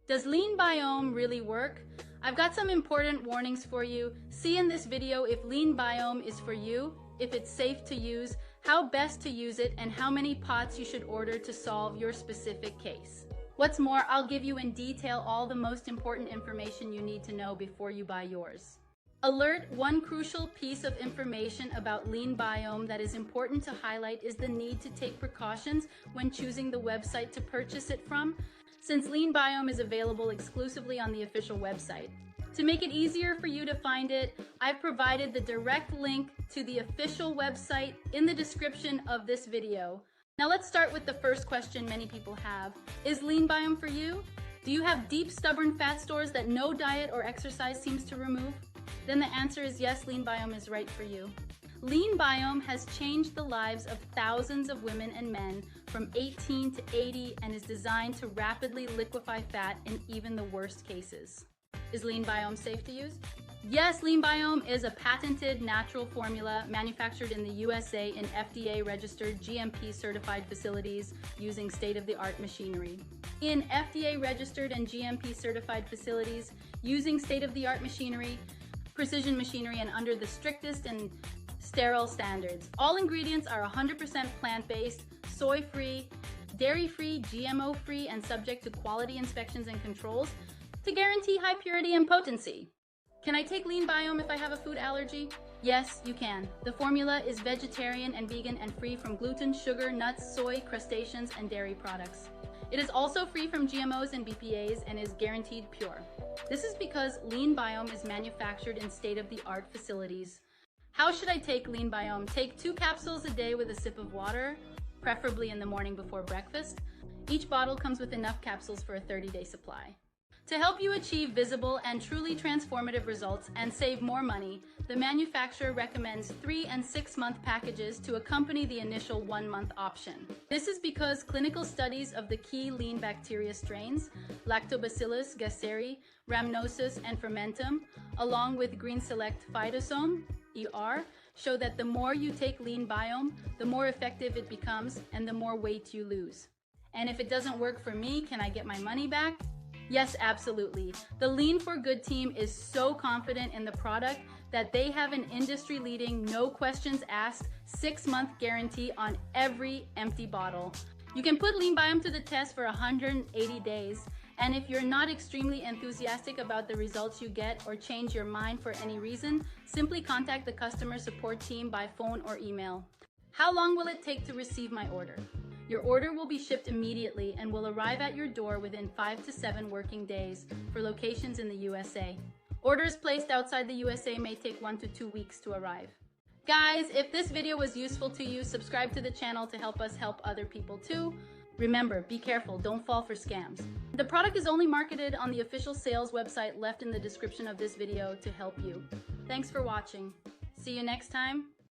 Does LeanBiome really work? I've got some important warnings for you. See in this video if LeanBiome is for you, if it's safe to use, how best to use it, and how many pots you should order to solve your specific case. What's more, I'll give you in detail all the most important information you need to know before you buy yours. Alert: one crucial piece of information about LeanBiome that is important to highlight is the need to take precautions when choosing the website to purchase it from, since LeanBiome is available exclusively on the official website. To make it easier for you to find it, I've provided the direct link to the official website in the description of this video. Now let's start with the first question many people have. Is LeanBiome for you? Do you have deep, stubborn fat stores that no diet or exercise seems to remove? Then the answer is yes, LeanBiome is right for you. LeanBiome has changed the lives of thousands of women and men from 18 to 80 and is designed to rapidly liquefy fat in even the worst cases. Is LeanBiome safe to use? Yes, LeanBiome is a patented natural formula manufactured in the USA in FDA-registered GMP-certified facilities using state-of-the-art machinery. In FDA-registered and GMP-certified facilities using state-of-the-art machinery, precision machinery, and under the strictest and sterile standards. All ingredients are 100% plant-based, soy-free, dairy-free, GMO-free, and subject to quality inspections and controls to guarantee high purity and potency. Can I take LeanBiome if I have a food allergy? Yes, you can. The formula is vegetarian and vegan and free from gluten, sugar, nuts, soy, crustaceans, and dairy products. It is also free from GMOs and BPAs and is guaranteed pure. This is because LeanBiome is manufactured in state-of-the-art facilities. How should I take LeanBiome? Take 2 capsules a day with a sip of water, preferably in the morning before breakfast. Each bottle comes with enough capsules for a 30-day supply. To help you achieve visible and truly transformative results and save more money, the manufacturer recommends 3- and 6-month packages to accompany the initial 1-month option. This is because clinical studies of the key lean bacteria strains, Lactobacillus gasseri, rhamnosus, and fermentum, along with Green Select phytosome, ER, show that the more you take LeanBiome, the more effective it becomes and the more weight you lose. And if it doesn't work for me, can I get my money back? Yes, absolutely. The Lean for Good team is so confident in the product that they have an industry-leading, no questions asked, 6-month guarantee on every empty bottle. You can put LeanBiome to the test for 180 days, and if you're not extremely enthusiastic about the results you get or change your mind for any reason, simply contact the customer support team by phone or email. How long will it take to receive my order? Your order will be shipped immediately and will arrive at your door within 5 to 7 working days for locations in the USA. Orders placed outside the USA may take 1 to 2 weeks to arrive. Guys, if this video was useful to you, subscribe to the channel to help us help other people too. Remember, be careful, don't fall for scams. The product is only marketed on the official sales website left in the description of this video to help you. Thanks for watching. See you next time.